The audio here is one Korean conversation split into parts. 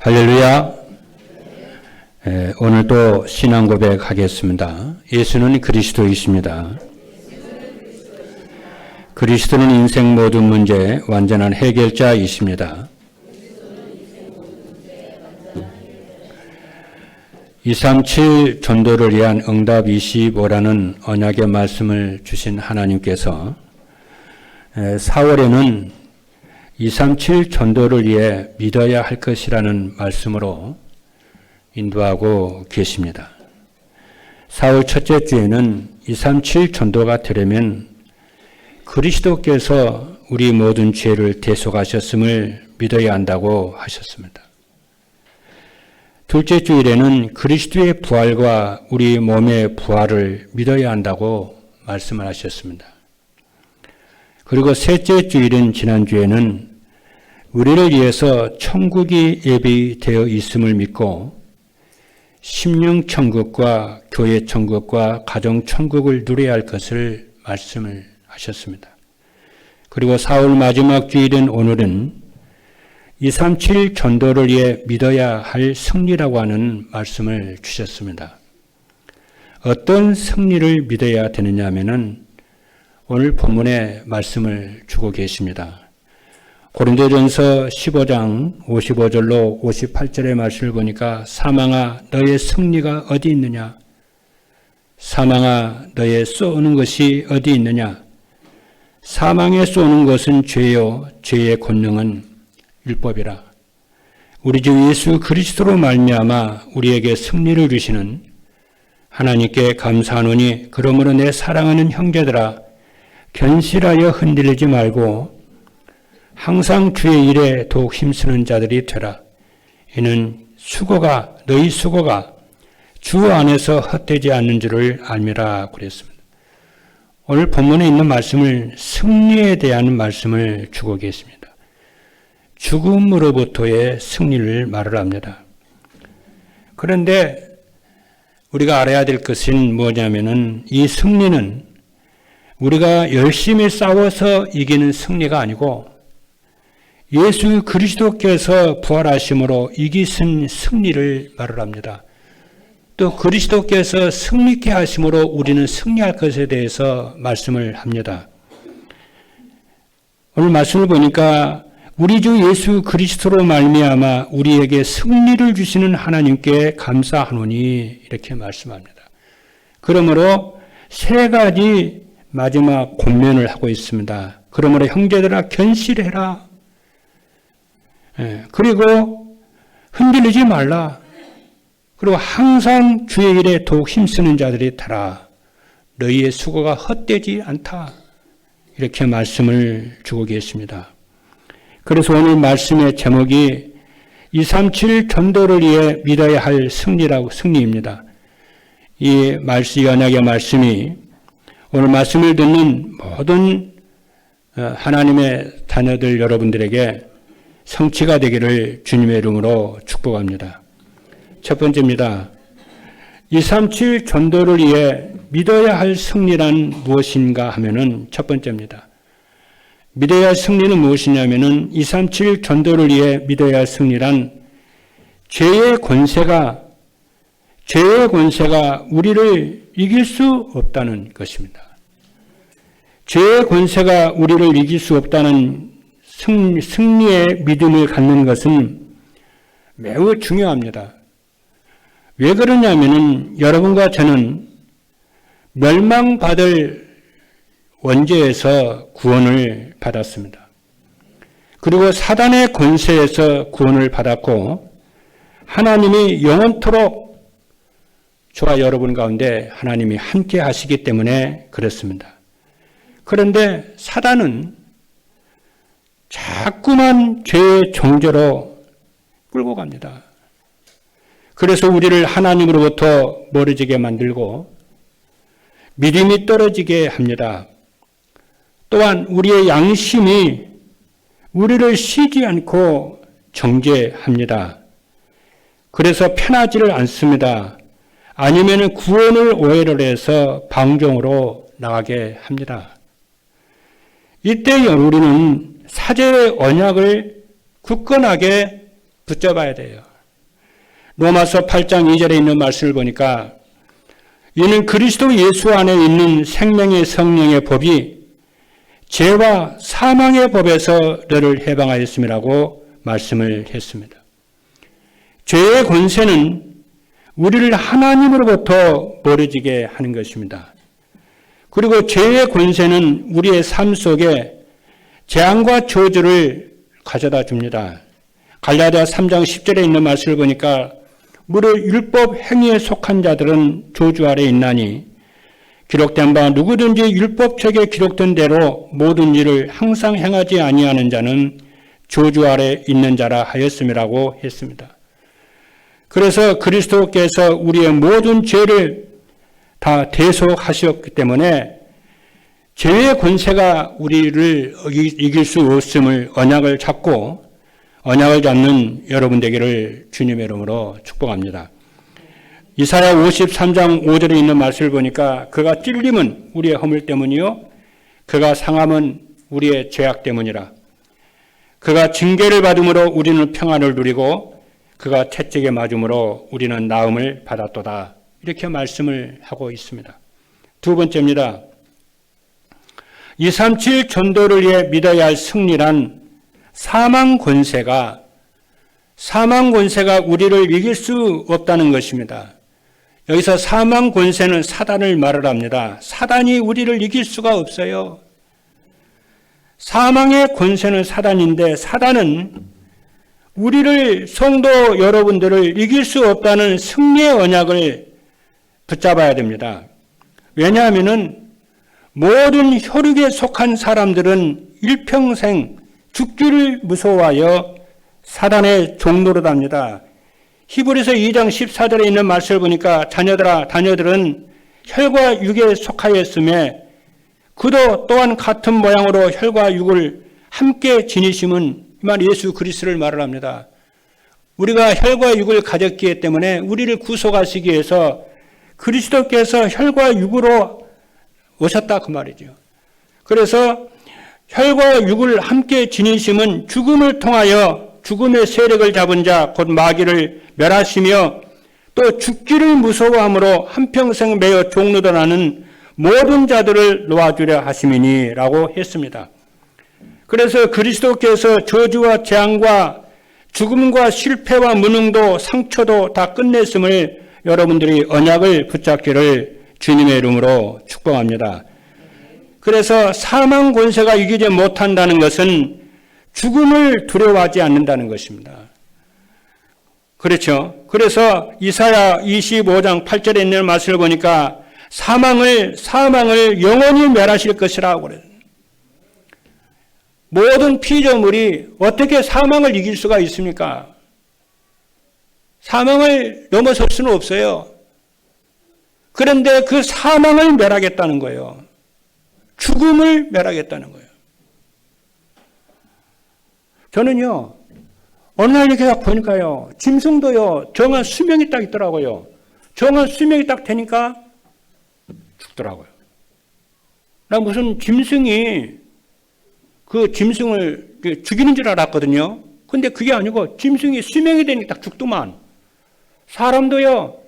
할렐루야. 오늘도 신앙 고백하겠습니다. 예수는 그리스도이십니다. 그리스도는 인생 모든 문제 완전한 해결자이십니다. 237 전도를 위한 응답 25라는 언약의 말씀을 주신 하나님께서 4월에는 237 전도를 위해 믿어야 할 것이라는 말씀으로 인도하고 계십니다. 4월 첫째 주에는 237 전도가 되려면 그리스도께서 우리 모든 죄를 대속하셨음을 믿어야 한다고 하셨습니다. 둘째 주일에는 그리스도의 부활과 우리 몸의 부활을 믿어야 한다고 말씀을 하셨습니다. 그리고 셋째 주일인 지난주에는 우리를 위해서 천국이 예비되어 있음을 믿고 심령 천국과 교회 천국과 가정 천국을 누려야 할 것을 말씀을 하셨습니다. 그리고 4월 마지막 주일인 오늘은 237 전도를 위해 믿어야 할 승리라고 하는 말씀을 주셨습니다. 어떤 승리를 믿어야 되느냐 하면은 오늘 본문에 말씀을 주고 계십니다. 고린도전서 15장 55절로 58절의 말씀을 보니까 사망아 너의 승리가 어디 있느냐? 사망아 너의 쏘는 것이 어디 있느냐? 사망에 쏘는 것은 죄요 죄의 권능은 율법이라. 우리 주 예수 그리스도로 말미암아 우리에게 승리를 주시는 하나님께 감사하노니 그러므로 내 사랑하는 형제들아 견실하여 흔들리지 말고 항상 주의 일에 더욱 힘쓰는 자들이 되라. 이는 너희 수고가 주 안에서 헛되지 않는 줄을 알미라 그랬습니다. 오늘 본문에 있는 말씀을 승리에 대한 말씀을 주고 계십니다. 죽음으로부터의 승리를 말을 합니다. 그런데 우리가 알아야 될 것은 뭐냐면은 이 승리는 우리가 열심히 싸워서 이기는 승리가 아니고 예수 그리스도께서 부활하심으로 이기신 승리를 말을 합니다. 또 그리스도께서 승리케 하심으로 우리는 승리할 것에 대해서 말씀을 합니다. 오늘 말씀을 보니까 우리 주 예수 그리스도로 말미암아 우리에게 승리를 주시는 하나님께 감사하노니 이렇게 말씀합니다. 그러므로 세 가지 마지막 권면을 하고 있습니다. 그러므로 형제들아 견실해라. 그리고 흔들리지 말라. 그리고 항상 주의 일에 더욱 힘쓰는 자들이 되라. 너희의 수고가 헛되지 않다. 이렇게 말씀을 주고 계십니다. 그래서 오늘 말씀의 제목이 237 전도를 위해 믿어야 할 승리입니다. 이 언약의 말씀이 오늘 말씀을 듣는 모든 하나님의 자녀들 여러분들에게 성취가 되기를 주님의 이름으로 축복합니다. 첫 번째입니다. 237 전도를 위해 믿어야 할 승리란 무엇인가 하면은 첫 번째입니다. 믿어야 할 승리는 무엇이냐면은 237 전도를 위해 믿어야 할 승리란 죄의 권세가 우리를 이길 수 없다는 것입니다. 죄의 권세가 우리를 이길 수 없다는 승리의 믿음을 갖는 것은 매우 중요합니다. 왜 그러냐면은 여러분과 저는 멸망받을 원죄에서 구원을 받았습니다. 그리고 사단의 권세에서 구원을 받았고 하나님이 영원토록 저와 여러분 가운데 하나님이 함께 하시기 때문에 그렇습니다. 그런데 사단은 자꾸만 죄의 정죄로 끌고 갑니다. 그래서 우리를 하나님으로부터 멀어지게 만들고 믿음이 떨어지게 합니다. 또한 우리의 양심이 우리를 쉬지 않고 정죄합니다. 그래서 편하지를 않습니다. 아니면 구원을 오해를 해서 방종으로 나가게 합니다. 이때 우리는 사제의 언약을 굳건하게 붙잡아야 돼요. 로마서 8장 2절에 있는 말씀을 보니까 이는 그리스도 예수 안에 있는 생명의 성령의 법이 죄와 사망의 법에서 너를 해방하였음이라고 말씀을 했습니다. 죄의 권세는 우리를 하나님으로부터 멀어지게 하는 것입니다. 그리고 죄의 권세는 우리의 삶 속에 재앙과 저주를 가져다 줍니다. 갈라디아 3장 10절에 있는 말씀을 보니까 무릇 율법 행위에 속한 자들은 저주 아래 있나니 기록된 바 누구든지 율법책에 기록된 대로 모든 일을 항상 행하지 아니하는 자는 저주 아래 있는 자라 하였음이라고 했습니다. 그래서 그리스도께서 우리의 모든 죄를 다 대속하셨기 때문에 죄의 권세가 우리를 이길 수 없음을 언약을 잡는 여러분 되기를 주님의 이름으로 축복합니다. 이사야 53장 5절에 있는 말씀을 보니까 그가 찔림은 우리의 허물 때문이요 그가 상함은 우리의 죄악 때문이라. 그가 징계를 받음으로 우리는 평안을 누리고 그가 채찍에 맞음으로 우리는 나음을 받았도다. 이렇게 말씀을 하고 있습니다. 두 번째입니다. 237 전도를 위해 믿어야 할 승리란 사망 권세가 우리를 이길 수 없다는 것입니다. 여기서 사망 권세는 사단을 말을 합니다. 사단이 우리를 이길 수가 없어요. 사망의 권세는 사단인데 사단은 우리를 성도 여러분들을 이길 수 없다는 승리의 언약을 붙잡아야 됩니다. 왜냐하면 모든 혈육에 속한 사람들은 일평생 죽기를 무서워하여 사단의 종노릇 합니다. 히브리서 2장 14절에 있는 말씀을 보니까 자녀들은 혈과 육에 속하였음에 그도 또한 같은 모양으로 혈과 육을 함께 지니심은 이 말 예수 그리스도를 말을 합니다. 우리가 혈과 육을 가졌기 때문에 우리를 구속하시기 위해서 그리스도께서 혈과 육으로 오셨다 그 말이죠. 그래서 혈과 육을 함께 지니심은 죽음을 통하여 죽음의 세력을 잡은 자 곧 마귀를 멸하시며 또 죽기를 무서워함으로 한평생 매여 종노릇하는 모든 자들을 놓아주려 하심이니라고 했습니다. 그래서 그리스도께서 저주와 재앙과 죽음과 실패와 무능도 상처도 다 끝냈음을 여러분들이 언약을 붙잡기를 주님의 이름으로 축복합니다. 그래서 사망 권세가 이기지 못한다는 것은 죽음을 두려워하지 않는다는 것입니다. 그렇죠. 그래서 이사야 25장 8절에 있는 말씀을 보니까 사망을 영원히 멸하실 것이라고 그래요. 모든 피조물이 어떻게 사망을 이길 수가 있습니까? 사망을 넘어설 수는 없어요. 그런데 그 사망을 멸하겠다는 거예요. 죽음을 멸하겠다는 거예요. 저는요, 어느 날 이렇게 딱 보니까요, 짐승도요, 정한 수명이 딱 있더라고요. 정한 수명이 딱 되니까 죽더라고요. 나 무슨 짐승이 그 짐승을 죽이는 줄 알았거든요. 근데 그게 아니고 짐승이 수명이 되니까 딱 죽더만. 사람도요,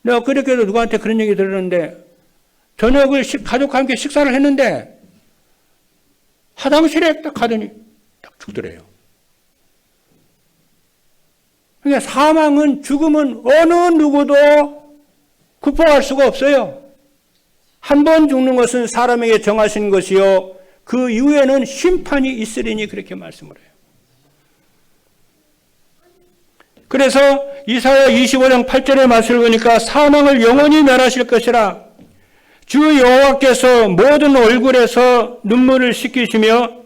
내가 그렇게도 누구한테 그런 얘기 들었는데 저녁을 가족과 함께 식사를 했는데 화장실에 딱 가더니 딱 죽더래요. 그러니까 사망은, 죽음은 어느 누구도 극복할 수가 없어요. 한 번 죽는 것은 사람에게 정하신 것이요 그 이후에는 심판이 있으리니 그렇게 말씀을 해요. 그래서 이사야 25장 8절의 말씀을 보니까 사망을 영원히 멸하실 것이라. 주 여호와께서 모든 얼굴에서 눈물을 씻기시며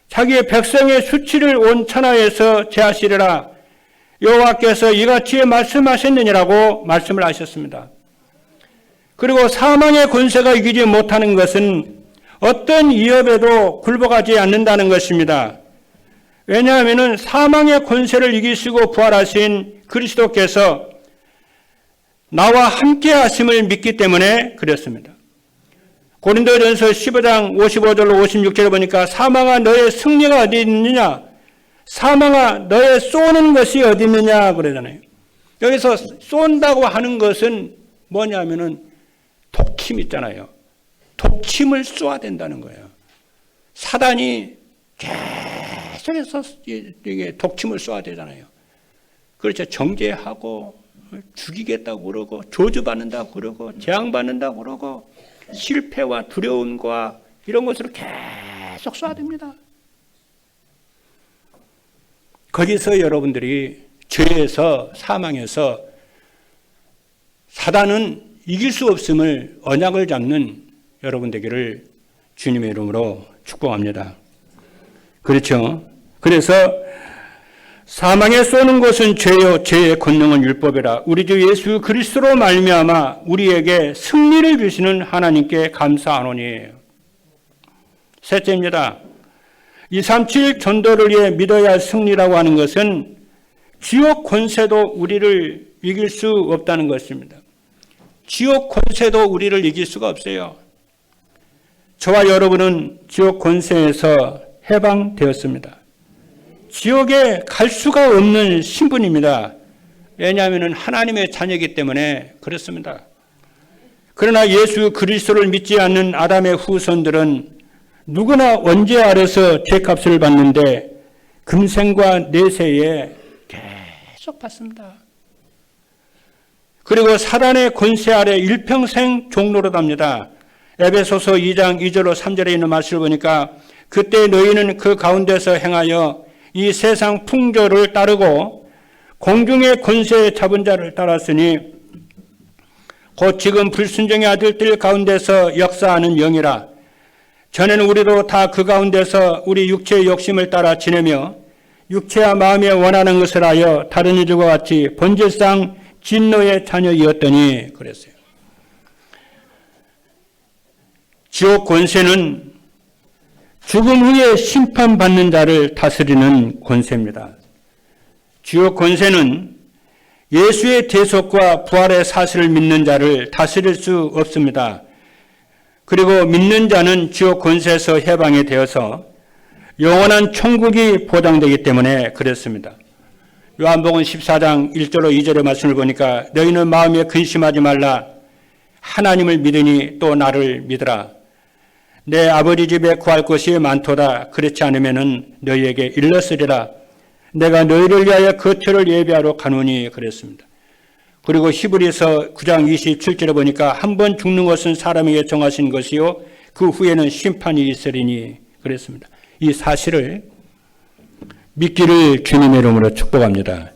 자기의 백성의 수치를 온 천하에서 제하시리라. 여호와께서 이같이 말씀하셨느니라고 말씀을 하셨습니다. 그리고 사망의 권세가 이기지 못하는 것은 어떤 위협에도 굴복하지 않는다는 것입니다. 왜냐하면 사망의 권세를 이기시고 부활하신 그리스도께서 나와 함께 하심을 믿기 때문에 그렇습니다. 고린도전서 15장 55절로 56절을 보니까 사망아 너의 승리가 어디 있느냐? 사망아 너의 쏘는 것이 어디 있느냐 그러잖아요. 여기서 쏜다고 하는 것은 뭐냐면은 독침 있잖아요. 독침을 쏘아야 된다는 거예요. 사단이 계속해서 이게 독침을 쏘아야 되잖아요. 그렇죠. 정죄하고 죽이겠다고 그러고 저주받는다고 그러고 재앙받는다고 그러고 실패와 두려움과 이런 것으로 계속 쏘아야 됩니다. 거기서 여러분들이 죄에서 사망에서 사단은 이길 수 없음을 언약을 잡는 여러분 되기를 주님의 이름으로 축복합니다. 그렇죠. 그래서 사망에 쏘는 것은 죄요 죄의 권능은 율법이라. 우리 주 예수 그리스도로 말미암아 우리에게 승리를 주시는 하나님께 감사하노니. 셋째입니다. 237 전도를 위해 믿어야 할 승리라고 하는 것은 지옥 권세도 우리를 이길 수 없다는 것입니다. 지옥 권세도 우리를 이길 수가 없어요. 저와 여러분은 지옥 권세에서 해방되었습니다. 지옥에 갈 수가 없는 신분입니다. 왜냐하면 하나님의 자녀이기 때문에 그렇습니다. 그러나 예수 그리스도를 믿지 않는 아담의 후손들은 누구나 원죄 아래서 죄값을 받는데 금생과 내세에 계속 받습니다. 그리고 사단의 권세 아래 일평생 종노릇합니다. 에베소서 2장 2절로 3절에 있는 말씀을 보니까 그때 너희는 그 가운데서 행하여 이 세상 풍조를 따르고 공중의 권세에 잡은 자를 따랐으니 곧 지금 불순종의 아들들 가운데서 역사하는 영이라. 전에는 우리도 다 그 가운데서 우리 육체의 욕심을 따라 지내며 육체와 마음에 원하는 것을 하여 다른 이들과 같이 본질상 진노의 자녀이었더니 그랬어요. 지옥 권세는 죽음 후에 심판받는 자를 다스리는 권세입니다. 지옥 권세는 예수의 대속과 부활의 사실을 믿는 자를 다스릴 수 없습니다. 그리고 믿는 자는 지옥 권세에서 해방이 되어서 영원한 천국이 보장되기 때문에 그렇습니다. 요한복음 14장 1절로 2절의 말씀을 보니까 너희는 마음에 근심하지 말라. 하나님을 믿으니 또 나를 믿으라. 내 아버지 집에 구할 것이 많도다. 그렇지 않으면 너희에게 일렀으리라. 내가 너희를 위하여 거처를 예비하러 가노니 그랬습니다. 그리고 히브리서 9장 27절에 보니까 한 번 죽는 것은 사람에게 정하신 것이요 그 후에는 심판이 있으리니 그랬습니다. 이 사실을 믿기를 주님의 이름으로 축복합니다.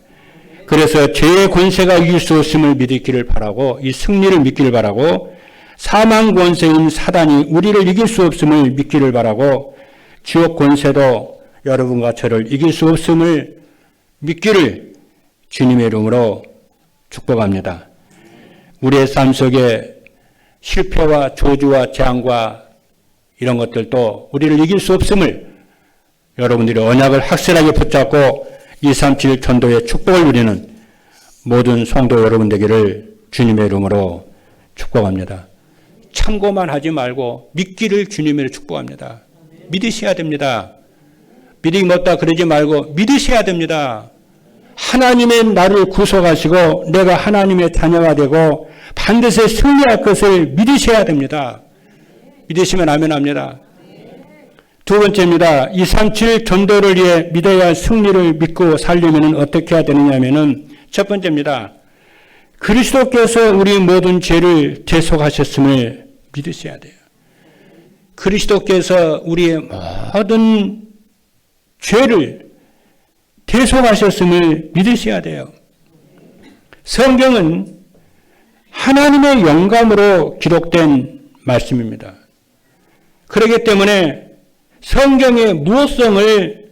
그래서 죄의 권세가 이길 수 없음을 믿기를 바라고 이 승리를 믿기를 바라고 사망 권세인 사단이 우리를 이길 수 없음을 믿기를 바라고 지옥 권세도 여러분과 저를 이길 수 없음을 믿기를 주님의 이름으로 축복합니다. 우리의 삶 속에 실패와 저주와 재앙과 이런 것들도 우리를 이길 수 없음을 여러분들이 언약을 확실하게 붙잡고 237 전도의 축복을 누리는 모든 성도 여러분 되기를 주님의 이름으로 축복합니다. 참고만 하지 말고 믿기를 주님으로 축복합니다. 믿으셔야 됩니다. 믿음이 없다 그러지 말고 믿으셔야 됩니다. 하나님의 나를 구속하시고 내가 하나님의 자녀가 되고 반드시 승리할 것을 믿으셔야 됩니다. 믿으시면 아멘 합니다. 두 번째입니다. 237 전도를 위해 믿어야 할 승리를 믿고 살려면 어떻게 해야 되느냐 하면은 첫 번째입니다. 그리스도께서 우리 모든 죄를 대속하셨음을 믿으셔야 돼요. 그리스도께서 우리의 모든 죄를 대속하셨음을 믿으셔야 돼요. 성경은 하나님의 영감으로 기록된 말씀입니다. 그렇기 때문에 성경의 무엇성을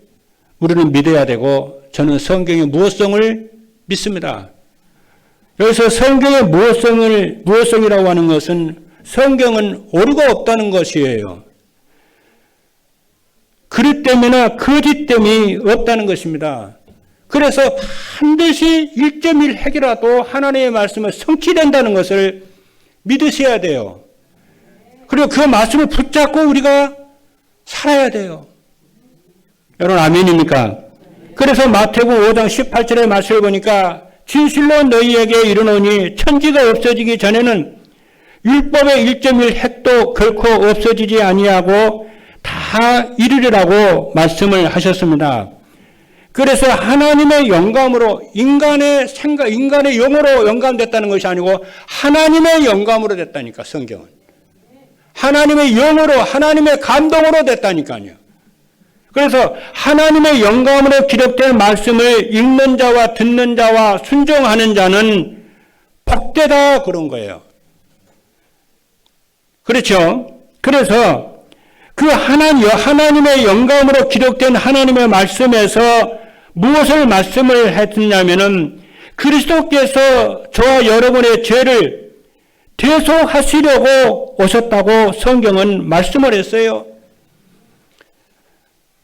우리는 믿어야 되고 저는 성경의 무엇성을 믿습니다. 여기서 성경의 무엇성이라고 하는 것은 성경은 오류가 없다는 것이에요. 그릇 때문이나 거짓 때문이 없다는 것입니다. 그래서 반드시 1.1 핵이라도 하나님의 말씀을 성취된다는 것을 믿으셔야 돼요. 그리고 그 말씀을 붙잡고 우리가 살아야 돼요. 여러분 아멘입니까? 그래서 마태복음 5장 18절의 말씀을 보니까 진실로 너희에게 이르노니 천지가 없어지기 전에는 율법의 1.1 획도 결코 없어지지 아니하고 다 이르리라고 말씀을 하셨습니다. 그래서 하나님의 영감으로 인간의 생각, 인간의 영으로 영감됐다는 것이 아니고 하나님의 영감으로 됐다니까, 성경은. 하나님의 영으로, 하나님의 감동으로 됐다니까요. 그래서 하나님의 영감으로 기록된 말씀을 읽는 자와 듣는 자와 순종하는 자는 복되다 그런 거예요. 그렇죠? 그래서 그 하나님의 영감으로 기록된 하나님의 말씀에서 무엇을 말씀을 했느냐면은 그리스도께서 저와 여러분의 죄를 대속하시려고 오셨다고 성경은 말씀을 했어요.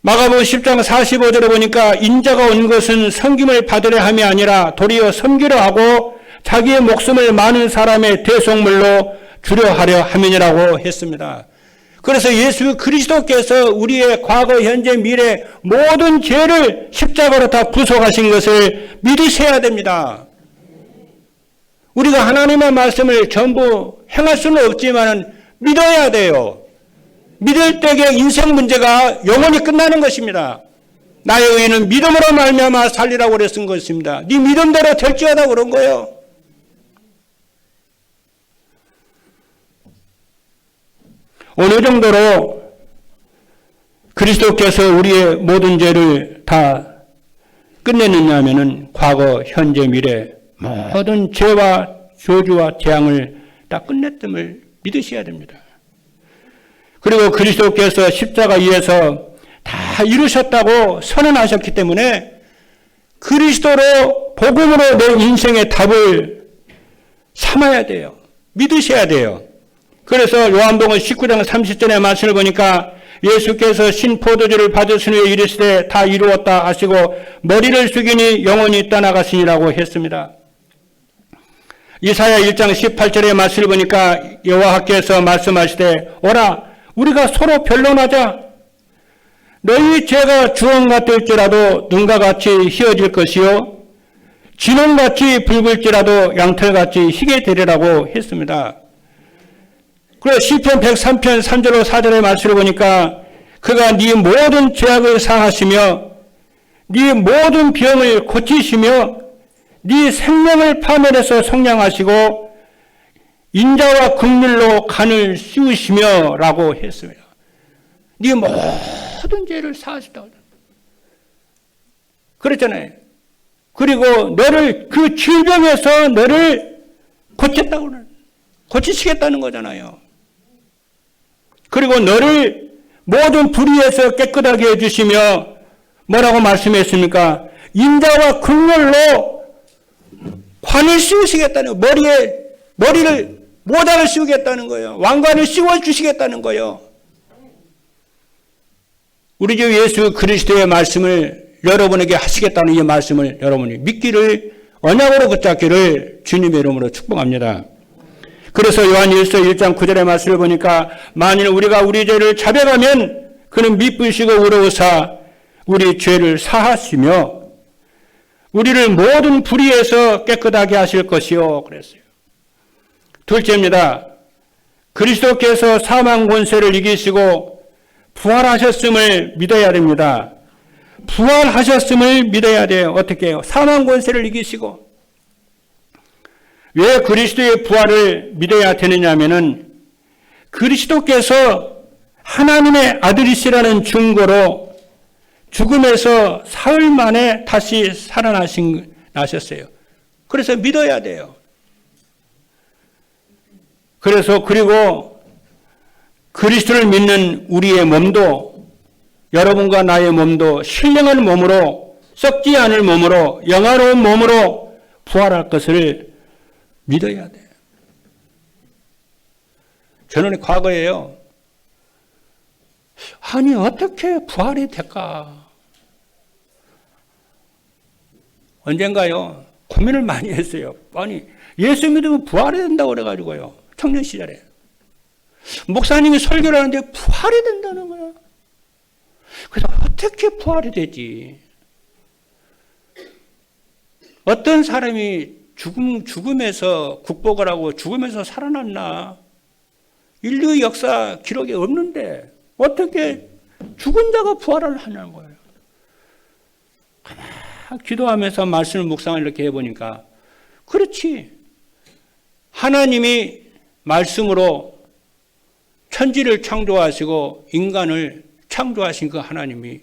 마가복음 10장 45절에 보니까 인자가 온 것은 섬김을 받으려 함이 아니라 도리어 섬기려 하고 자기의 목숨을 많은 사람의 대속물로 주려 하려 함이니라고 했습니다. 그래서 예수 그리스도께서 우리의 과거, 현재, 미래 모든 죄를 십자가로 다 부속하신 것을 믿으셔야 됩니다. 우리가 하나님의 말씀을 전부 행할 수는 없지만 믿어야 돼요. 믿을 때에 인생 문제가 영원히 끝나는 것입니다. 나의 의는 믿음으로 말미암아 살리라고 그랬은 것입니다. 네 믿음대로 될지어다 그런 거예요. 어느 정도로 그리스도께서 우리의 모든 죄를 다 끝내느냐 하면은 과거, 현재, 미래 모든 죄와 저주와 재앙을 다 끝냈음을 믿으셔야 됩니다. 그리고 그리스도께서 십자가 위에서 다 이루셨다고 선언하셨기 때문에 그리스도로 복음으로 내 인생의 답을 삼아야 돼요. 믿으셔야 돼요. 그래서 요한복음 19장 30절의 말씀을 보니까 예수께서 신포도주를 받으신 후에 이르시되 다 이루었다 하시고 머리를 숙이니 영혼이 떠나갔으니라고 했습니다. 이사야 1장 18절의 말씀을 보니까 여호와께서 말씀하시되 오라 우리가 서로 변론하자. 너희 죄가 주홍 같을지라도 눈과 같이 희어질 것이요 진홍같이 붉을지라도 양털같이 희게 되리라고 했습니다. 그래서 시편 103편 3절로 4절의 말씀을 보니까 그가 네 모든 죄악을 사하시며 네 모든 병을 고치시며 네 생명을 파멸해서 속량하시고 인자와 긍휼로 간을 씌우시며 라고 했습니다. 네 모든 죄를 사하셨다고 그랬잖아요. 그리고 너를 그 질병에서 너를 고치시겠다는 거잖아요. 그리고 너를 모든 불의에서 깨끗하게 해주시며 뭐라고 말씀했습니까? 인자와 긍휼로 관을 씌우시겠다는 거예요. 머리를 모자를 씌우겠다는 거예요. 왕관을 씌워주시겠다는 거예요. 우리 주 예수 그리스도의 말씀을 여러분에게 하시겠다는 이 말씀을 여러분이 믿기를 언약으로 붙잡기를 주님의 이름으로 축복합니다. 그래서 요한일서 1장 9절의 말씀을 보니까 만일 우리가 우리 죄를 자백하면 그는 미쁘시고 의로우사 우리 죄를 사하시며 우리를 모든 불의에서 깨끗하게 하실 것이요 그랬어요. 둘째입니다. 그리스도께서 사망 권세를 이기시고 부활하셨음을 믿어야 됩니다. 부활하셨음을 믿어야 돼요. 어떻게 해요? 사망 권세를 이기시고. 왜 그리스도의 부활을 믿어야 되느냐 하면은 그리스도께서 하나님의 아들이시라는 증거로 죽음에서 사흘 만에 다시 살아나셨어요. 그래서 믿어야 돼요. 그래서 그리고 그리스도를 믿는 우리의 몸도 여러분과 나의 몸도 신령한 몸으로 썩지 않을 몸으로 영화로운 몸으로 부활할 것을 믿어야 돼요. 저는 과거에요. 아니 어떻게 부활이 될까? 언젠가요. 고민을 많이 했어요. 아니 예수 믿으면 부활이 된다고 그래가지고요. 청년 시절에. 목사님이 설교를 하는데 부활이 된다는 거야. 그래서 어떻게 부활이 되지? 어떤 사람이 죽음에서 극복을 하고 죽음에서 살아났나? 인류 역사 기록에 없는데 어떻게 죽은 자가 부활을 하냐는 거예요. 기도하면서 말씀을 묵상을 이렇게 해보니까 그렇지. 하나님이 말씀으로 천지를 창조하시고 인간을 창조하신 그 하나님이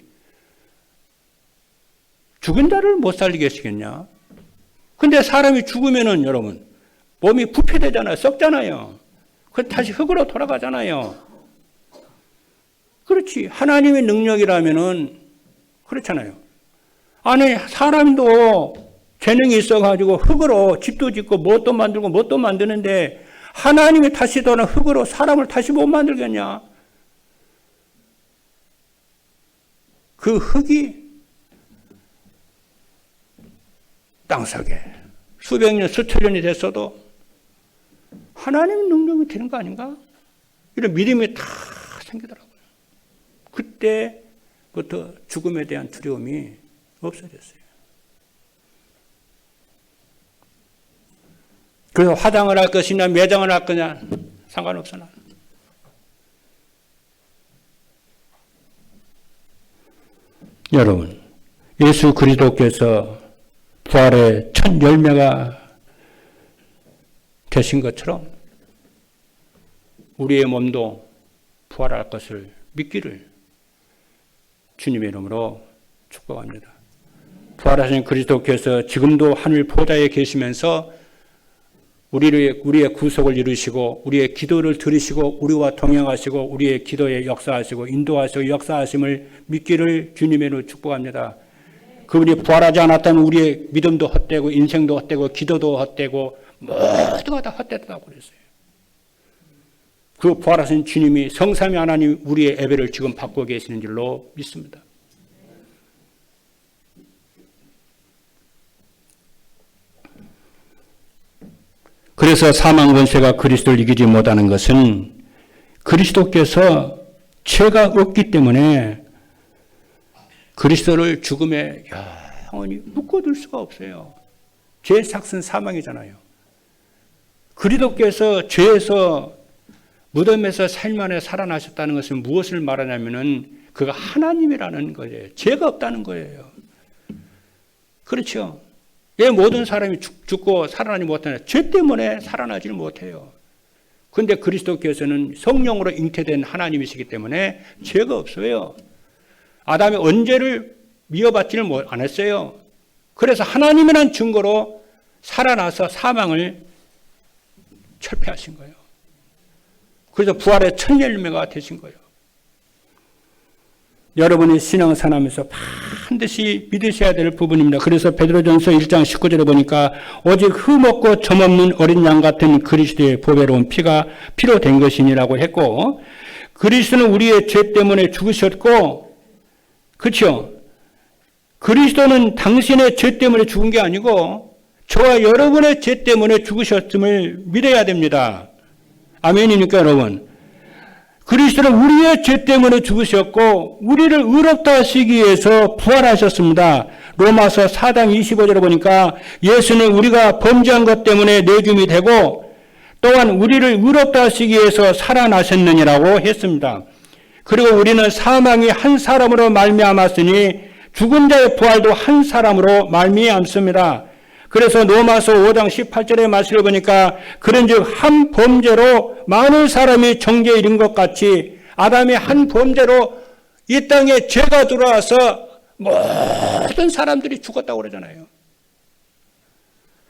죽은 자를 못 살리게 하시겠냐? 근데 사람이 죽으면은 여러분 몸이 부패되잖아요. 썩잖아요. 그 다시 흙으로 돌아가잖아요. 그렇지. 하나님의 능력이라면은 그렇잖아요. 아니 사람도 재능이 있어가지고 흙으로 집도 짓고 뭣도 만들고 뭣도 만드는데 하나님이 다시 돌아 흙으로 사람을 다시 못 만들겠냐? 그 흙이 땅속에 수백 년, 수천 년이 됐어도 하나님의 능력이 되는 거 아닌가? 이런 믿음이 다 생기더라고요. 그때부터 죽음에 대한 두려움이 없어졌어요. 그래서 화장을 할 것이냐 매장을 할 거냐 상관없어 나는. 여러분 예수 그리스도께서 부활의 첫 열매가 되신 것처럼 우리의 몸도 부활할 것을 믿기를 주님의 이름으로 축복합니다. 부활하신 그리스도께서 지금도 하늘 보좌에 계시면서 우리의 구속을 이루시고 우리의 기도를 들으시고 우리와 동행하시고 우리의 기도에 역사하시고 인도하시고 역사하심을 믿기를 주님의 이름으로 축복합니다. 그분이 부활하지 않았다면 우리의 믿음도 헛되고 인생도 헛되고 기도도 헛되고 모두가 다 헛되다고 그랬어요. 그 부활하신 주님이 성삼위 하나님 우리의 예배를 지금 받고 계시는 줄로 믿습니다. 그래서 사망 권세가 그리스도를 이기지 못하는 것은 그리스도께서 죄가 없기 때문에 그리스도를 죽음에 영원히 묶어둘 수가 없어요. 죄의 삭은 사망이잖아요. 그리스도께서 죄에서 무덤에서 살만에 살아나셨다는 것은 무엇을 말하냐면은 그가 하나님이라는 거예요. 죄가 없다는 거예요. 그렇죠. 왜 모든 사람이 죽고 살아나지 못하냐? 죄 때문에 살아나지 못해요. 그런데 그리스도께서는 성령으로 잉태된 하나님이시기 때문에 죄가 없어요. 아담이 언제를 미워받지를 안 했어요. 그래서 하나님이라는 증거로 살아나서 사망을 철폐하신 거예요. 그래서 부활의 첫 열매가 되신 거예요. 여러분이 신앙생활하면서 반드시 믿으셔야 될 부분입니다. 그래서 베드로전서 1장 19절에 보니까 오직 흠없고 점없는 어린 양 같은 그리스도의 보배로운 피로 된 것이니라고 했고 그리스도는 우리의 죄 때문에 죽으셨고 그렇죠? 그리스도는 당신의 죄 때문에 죽은 게 아니고 저와 여러분의 죄 때문에 죽으셨음을 믿어야 됩니다. 아멘입니까 여러분? 그리스도는 우리의 죄 때문에 죽으셨고 우리를 의롭다 하시기 위해서 부활하셨습니다. 로마서 4장 25절에 보니까 예수는 우리가 범죄한 것 때문에 내줌이 되고 또한 우리를 의롭다 하시기 위해서 살아나셨느니라고 했습니다. 그리고 우리는 사망이 한 사람으로 말미암았으니 죽은 자의 부활도 한 사람으로 말미암습니다. 그래서 로마서 5장 18절의 말씀을 보니까 그런즉 한 범죄로 많은 사람이 정죄에 이른 것 같이 아담이 한 범죄로 이 땅에 죄가 들어와서 모든 사람들이 죽었다고 그러잖아요.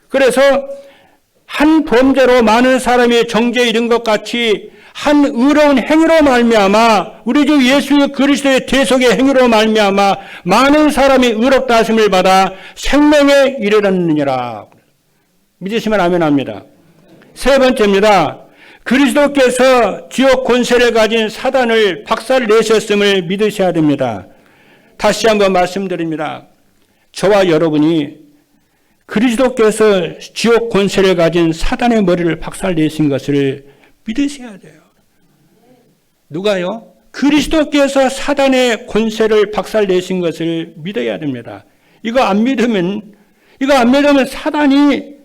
그래서 한 범죄로 많은 사람이 정죄에 이른 것 같이 한 의로운 행위로 말미암아 우리 주 예수 그리스도의 대속의 행위로 말미암아 많은 사람이 의롭다 하심을 받아 생명에 이르렀느니라. 믿으시면 아멘합니다. 세 번째입니다. 그리스도께서 지옥 권세를 가진 사단을 박살내셨음을 믿으셔야 됩니다. 다시 한번 말씀드립니다. 저와 여러분이 그리스도께서 지옥 권세를 가진 사단의 머리를 박살내신 것을 믿으셔야 돼요. 누가요? 그리스도께서 사단의 권세를 박살내신 것을 믿어야 됩니다. 이거 안 믿으면 이거 안 믿으면 사단이,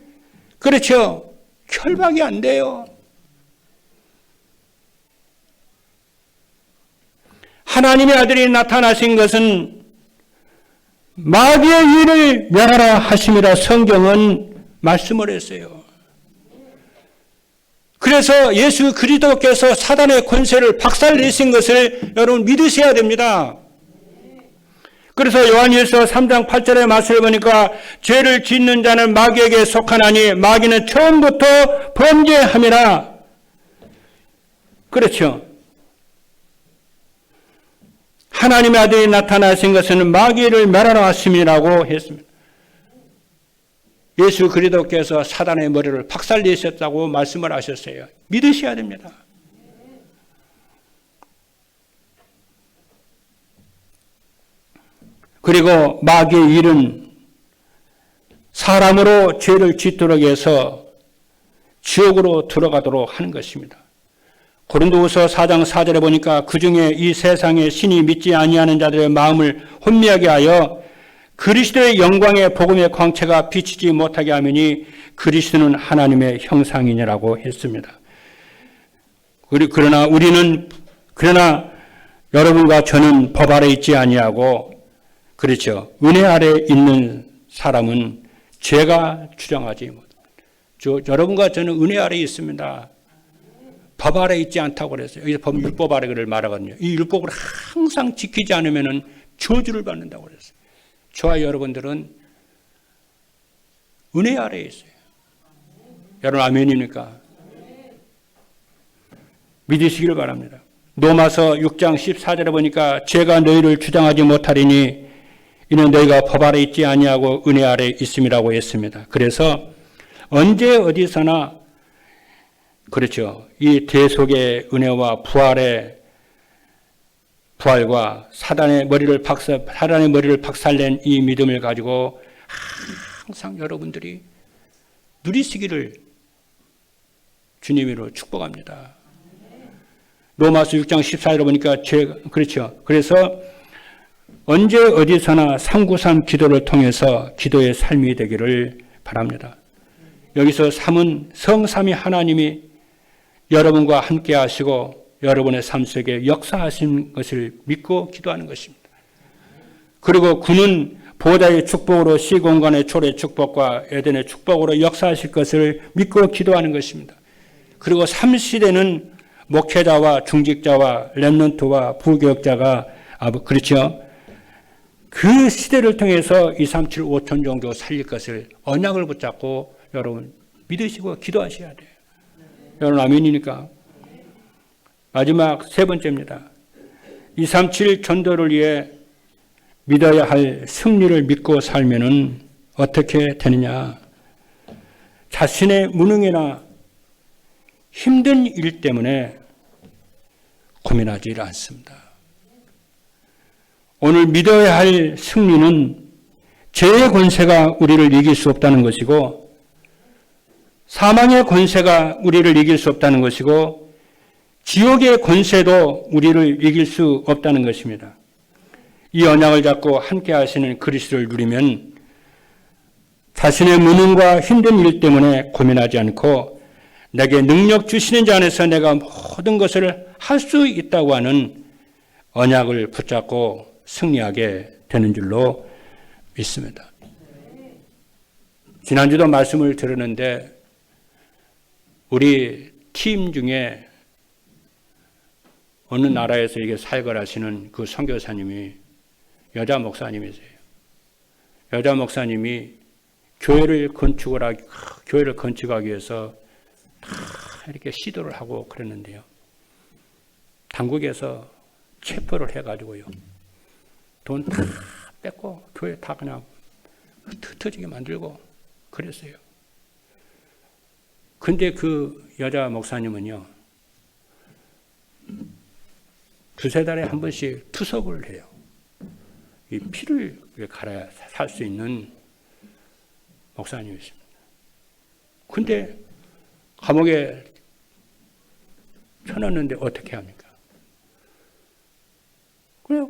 그렇죠, 결박이 안 돼요. 하나님의 아들이 나타나신 것은 마귀의 일을 멸하라 하심이라 성경은 말씀을 했어요. 그래서 예수 그리스도께서 사단의 권세를 박살내신 것을 여러분 믿으셔야 됩니다. 그래서 요한일서 3장 8절의 말씀을 보니까 죄를 짓는 자는 마귀에게 속하나니 마귀는 처음부터 범죄함이라. 그렇죠. 하나님의 아들이 나타나신 것은 마귀를 멸하러 왔음이라고 했습니다. 예수 그리스도께서 사단의 머리를 박살내셨다고 말씀을 하셨어요. 믿으셔야 됩니다. 그리고 마귀의 일은 사람으로 죄를 짓도록 해서 지옥으로 들어가도록 하는 것입니다. 고린도후서 4장 4절에 보니까 그중에 이 세상에 신이 믿지 아니하는 자들의 마음을 혼미하게 하여 그리스도의 영광의 복음의 광채가 비치지 못하게 하매니 그리스도는 하나님의 형상이니라고 했습니다. 그러나 여러분과 저는 법 아래 있지 아니하고, 그렇죠, 은혜 아래 있는 사람은 죄가 주장하지 못합니다. 여러분과 저는 은혜 아래 있습니다. 법 아래 있지 않다고 그랬어요. 여기서 율법 아래를 말하거든요. 이 율법을 항상 지키지 않으면 저주를 받는다고 그랬어요. 저와 여러분들은 은혜 아래에 있어요. 여러분 아멘입니까? 믿으시기를 바랍니다. 로마서 6장 14절에 보니까 죄가 너희를 주장하지 못하리니 이는 너희가 법 아래 있지 아니하고 은혜 아래 있음이라고 했습니다. 그래서 언제 어디서나, 그렇죠, 이 대속의 은혜와 부활과 사단의 머리를 박살낸 이 믿음을 가지고 항상 여러분들이 누리시기를 주님으로 축복합니다. 로마서 6장 14절에 보니까 그렇죠. 그래서 언제 어디서나 393 기도를 통해서 기도의 삶이 되기를 바랍니다. 여기서 3은 성삼위 하나님이 여러분과 함께 하시고 여러분의 삶 속에 역사하신 것을 믿고 기도하는 것입니다. 그리고 9는 보호자의 축복으로 시공간의 초래의 축복과 에덴의 축복으로 역사하실 것을 믿고 기도하는 것입니다. 그리고 3시대는 목회자와 중직자와 렘넌트와 부교역자가, 그렇죠, 그 시대를 통해서 237 5천 종교 살릴 것을 언약을 붙잡고 여러분 믿으시고 기도하셔야 돼요. 여러분 아멘이니까. 마지막 세 번째입니다. 237 전도를 위해 믿어야 할 승리를 믿고 살면은 어떻게 되느냐? 자신의 무능이나 힘든 일 때문에 고민하지 않습니다. 오늘 믿어야 할 승리는 죄의 권세가 우리를 이길 수 없다는 것이고, 사망의 권세가 우리를 이길 수 없다는 것이고, 지옥의 권세도 우리를 이길 수 없다는 것입니다. 이 언약을 잡고 함께 하시는 그리스도를 누리면 자신의 무능과 힘든 일 때문에 고민하지 않고 내게 능력 주시는 자 안에서 내가 모든 것을 할 수 있다고 하는 언약을 붙잡고 승리하게 되는 줄로 믿습니다. 지난주도 말씀을 들었는데 우리 팀 중에 어느 나라에서 이게 사역을 하시는 그 선교사님이 여자 목사님이세요. 여자 목사님이 교회를 건축하기 위해서 다 이렇게 시도를 하고 그랬는데요. 당국에서 체포를 해가지고요. 돈 다 뺏고 교회 다 그냥 흩어지게 만들고 그랬어요. 근데 그 여자 목사님은요, 두세 달에 한 번씩 투석을 해요. 이 피를 갈아야 살 수 있는 목사님이십니다. 근데 감옥에 쳐놨는데 어떻게 합니까?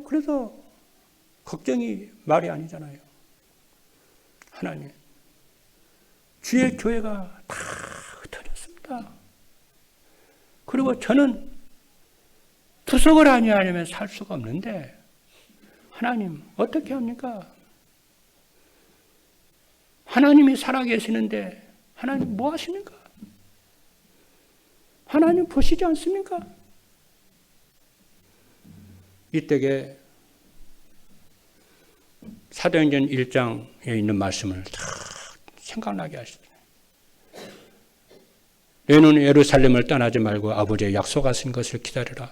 그래서 걱정이 말이 아니잖아요. 하나님, 주의 교회가 다 흩어졌습니다. 그리고 저는 투석을 아니하려면 살 수가 없는데 하나님 어떻게 합니까? 하나님이 살아계시는데 하나님 뭐 하십니까? 하나님 보시지 않습니까? 이때에 사도행전 1장에 있는 말씀을 다 생각나게 하시더니 너희는 예루살렘을 떠나지 말고 아버지의 약속하신 것을 기다리라.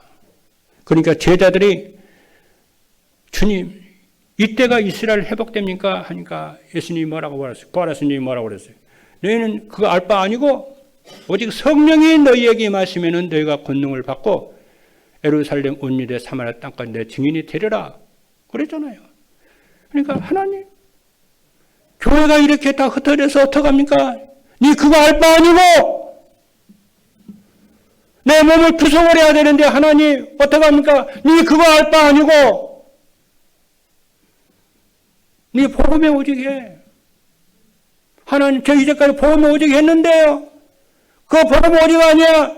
그러니까 제자들이 주님 이때가 이스라엘 회복됩니까? 하니까 예수님이 뭐라고 그랬어요? 부활하신 님이 뭐라고 그랬어요? 너희는 그거 알 바 아니고 오직 성령이 너희에게 임하시면은 너희가 권능을 받고 예루살렘 온 유대 사마리아 땅까지 내 증인이 되리라 그랬잖아요. 그러니까 하나님 교회가 이렇게 다 흩어져서 어떡합니까? 니 그거 알 바 아니고 내 몸을 구속을 해야 되는데 하나님 어떡합니까? 니 그거 알 바 아니고 니 복음에 오직 해. 하나님 저 이제까지 복음에 오직 했는데요. 그 복음 오직 아니야.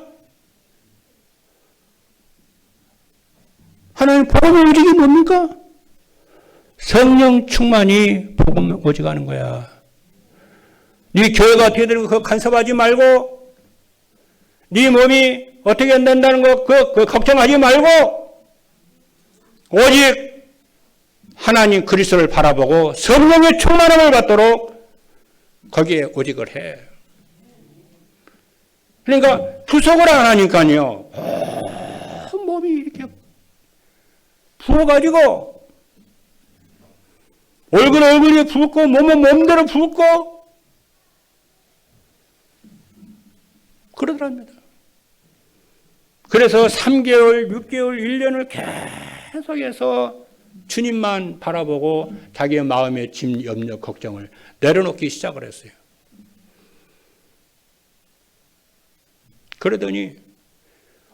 하나님 복음의 오직이 뭡니까? 성령 충만이 복음 오직하는 거야. 네 교회가 어떻게 되는 거 간섭하지 말고 네 몸이 어떻게 된다는 거 그 걱정하지 말고 오직 하나님 그리스도를 바라보고 성령의 충만함을 받도록 거기에 오직을 해. 그러니까 투석을 안 하니까요. 몸이 이렇게 부어가지고 얼굴이 붓고 몸은 몸대로 붓고 그러더랍니다. 그래서 3개월, 6개월, 1년을 계속해서 주님만 바라보고 자기의 마음의 짐, 염려, 걱정을 내려놓기 시작을 했어요. 그러더니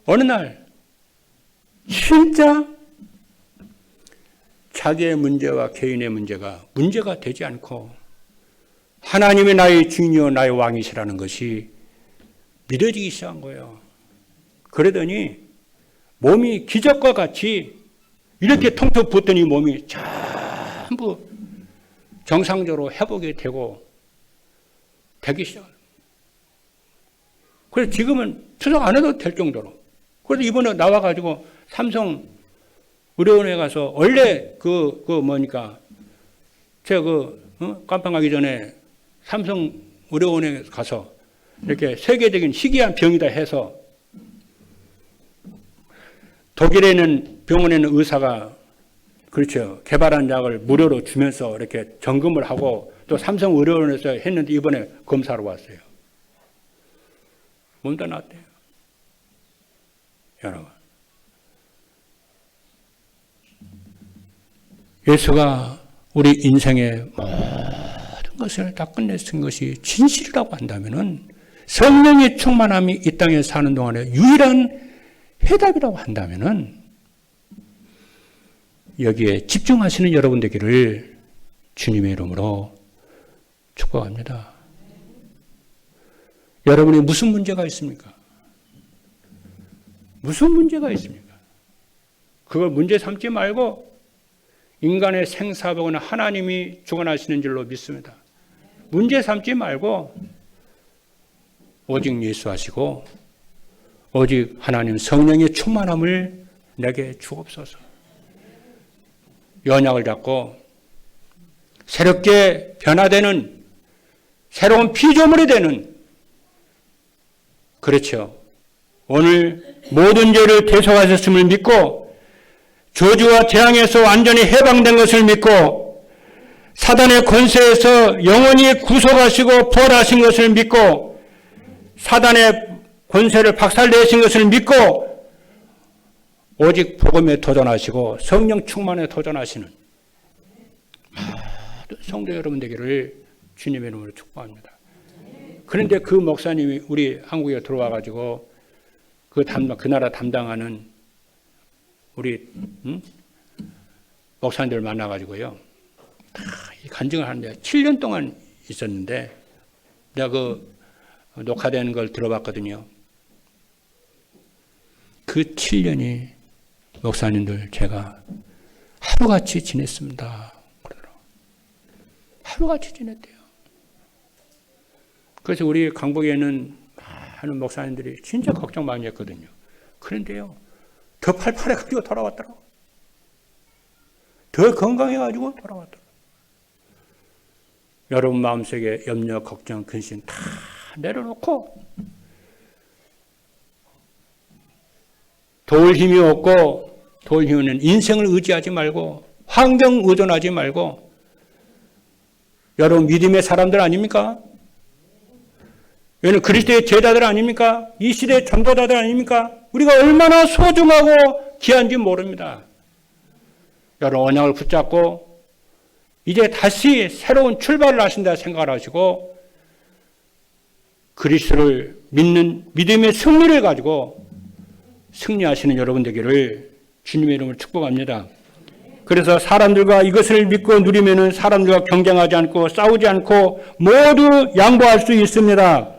어느 날 진짜 자기의 문제와 개인의 문제가 되지 않고 하나님이 나의 주인이요 나의 왕이시라는 것이 믿어지기 시작한 거예요. 그러더니 몸이 기적과 같이 이렇게 통통 붓더니 몸이 전부 정상적으로 회복이 되기 시작해요. 그래서 지금은 투석 안 해도 될 정도로. 그래서 이번에 나와가지고 삼성 의료원에 가서 원래 깜빵 가기 전에 삼성 의료원에 가서 이렇게 세계적인 희귀한 병이다 해서 독일에 있는 병원에 있는 의사가 그렇죠. 개발한 약을 무료로 주면서 이렇게 점검을 하고 또 삼성 의료원에서 했는데 이번에 검사로 왔어요. 몸도 낫대요. 여러분. 예수가 우리 인생의 모든 것을 다 끝내신 것이 진실이라고 한다면은 성령의 충만함이 이 땅에 사는 동안에 유일한 해답이라고 한다면은 여기에 집중하시는 여러분 되기를 주님의 이름으로 축복합니다. 여러분이 무슨 문제가 있습니까? 무슨 문제가 있습니까? 그걸 문제 삼지 말고 인간의 생사복은 하나님이 주관하시는 줄로 믿습니다. 문제 삼지 말고 오직 예수하시고 오직 하나님 성령의 충만함을 내게 주옵소서. 연약을 잡고 새롭게 변화되는 새로운 피조물이 되는 그렇죠. 오늘 모든 죄를 대속하셨음을 믿고 저주와 재앙에서 완전히 해방된 것을 믿고 사단의 권세에서 영원히 구속하시고 부활하신 것을 믿고 사단의 권세를 박살내신 것을 믿고 오직 복음에 도전하시고 성령 충만에 도전하시는 성도 여러분 되기를 주님의 이름으로 축복합니다. 그런데 그 목사님이 우리 한국에 들어와 가지고 그 나라 담당하는 우리 목사님들 만나 가지고요. 간증을 하는데 7년 동안 있었는데 내가 그 녹화된 걸 들어봤거든요. 그 7년이 목사님들 제가 하루같이 지냈습니다. 그러더라고요. 하루같이 지냈대요. 그래서 우리 강북에는 많은 목사님들이 진짜 걱정 많이 했거든요. 그런데요, 더 팔팔해가지고 돌아왔더라고요. 더 건강해가지고 돌아왔더라고요. 여러분 마음속에 염려, 걱정, 근심 다 내려놓고 도울 힘이 없고 도울 힘은 인생을 의지하지 말고 환경 의존하지 말고 여러분 믿음의 사람들 아닙니까? 여러분 그리스도의 제자들 아닙니까? 이 시대의 전도자들 아닙니까? 우리가 얼마나 소중하고 귀한지 모릅니다. 여러분 언약을 붙잡고 이제 다시 새로운 출발을 하신다 생각을 하시고 그리스도를 믿는 믿음의 승리를 가지고 승리하시는 여러분 되기를 주님의 이름으로 축복합니다. 그래서 사람들과 이것을 믿고 누리면은 사람들과 경쟁하지 않고 싸우지 않고 모두 양보할 수 있습니다.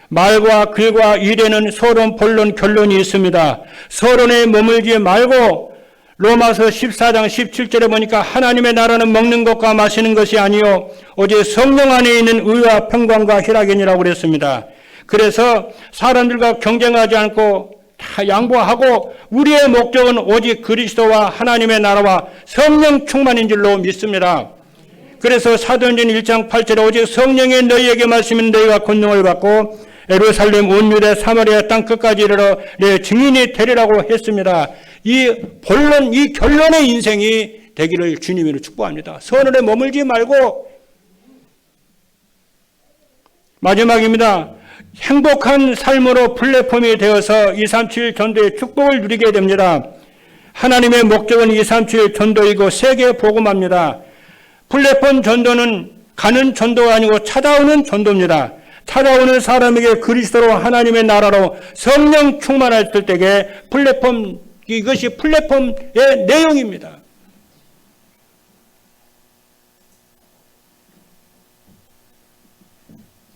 말과 글과 일에는 서론, 본론, 결론이 있습니다. 서론에 머물지 말고 로마서 14장 17절에 보니까 하나님의 나라는 먹는 것과 마시는 것이 아니요 오직 성령 안에 있는 의와 평강과 희락이니라고 그랬습니다. 그래서 사람들과 경쟁하지 않고 다 양보하고 우리의 목적은 오직 그리스도와 하나님의 나라와 성령 충만인 줄로 믿습니다. 그래서 사도행전 1장 8절에 오직 성령의 너희에게 말씀은 너희가 권능을 받고 예루살렘 온 유대 사마리아 땅 끝까지 이르러 내 증인이 되리라고 했습니다. 이 본론, 이 결론의 인생이 되기를 주님으로 축복합니다. 선언에 머물지 말고 마지막입니다. 행복한 삶으로 플랫폼이 되어서 237 전도의 축복을 누리게 됩니다. 하나님의 목적은 237 전도이고 세계 복음합니다. 플랫폼 전도는 가는 전도가 아니고 찾아오는 전도입니다. 찾아오는 사람에게 그리스도로 하나님의 나라로 성령 충만할 때에 플랫폼, 이것이 플랫폼의 내용입니다.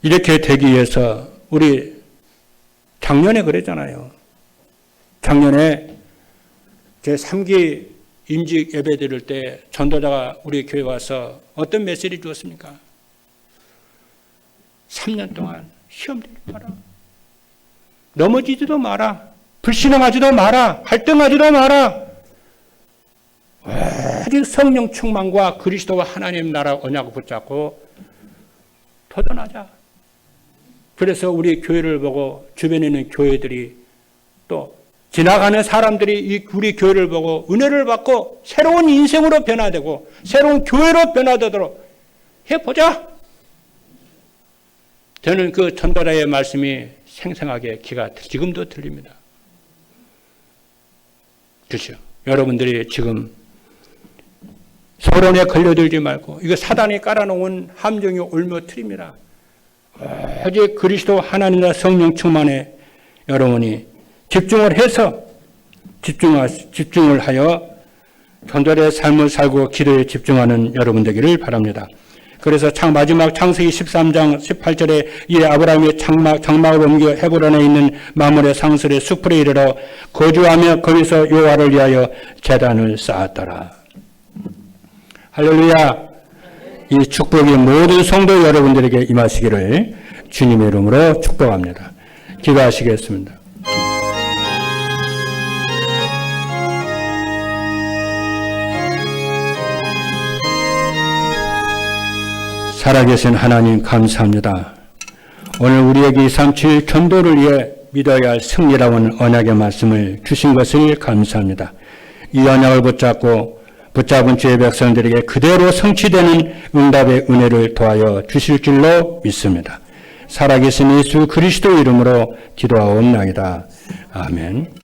이렇게 되기 위해서 우리 작년에 그랬잖아요. 작년에 제 3기 임직 예배 드릴 때 전도자가 우리 교회 와서 어떤 메시지를 주었습니까? 3년 동안 시험 들지 마라. 넘어지지도 마라. 불신앙하지도 마라. 갈등하지도 마라. 오직 성령 충만과 그리스도와 하나님 나라 언약을 붙잡고 도전하자. 그래서 우리 교회를 보고 주변에 있는 교회들이 또 지나가는 사람들이 우리 교회를 보고 은혜를 받고 새로운 인생으로 변화되고 새로운 교회로 변화되도록 해보자. 저는 그 전도자의 말씀이 생생하게 귀가 지금도 들립니다. 그렇죠. 여러분들이 지금 서론에 걸려들지 말고 이거 사단이 깔아놓은 함정이 올며틀입니다. 오직 그리스도 하나님과 성령 충만에 여러분이 집중을 해서 집중을 하여 전도자의 삶을 살고 기도에 집중하는 여러분 되기를 바랍니다. 그래서 마지막 창세기 13장 18절에 이 아브라함이 장막을 옮겨 헤브론에 있는 마므레 상설의 숲으로 이르러 거주하며 거기서 여호와를 위하여 제단을 쌓았더라. 할렐루야. 이 축복이 모든 성도 여러분들에게 임하시기를 주님의 이름으로 축복합니다. 기도하시겠습니다. 살아계신 하나님 감사합니다. 오늘 우리에게 237 전도를 위해 믿어야 할 승리라는 언약의 말씀을 주신 것을 감사합니다. 이 언약을 붙잡은 주의 백성들에게 그대로 성취되는 응답의 은혜를 더하여 주실 줄로 믿습니다. 살아계신 예수 그리스도 이름으로 기도하옵나이다. 아멘.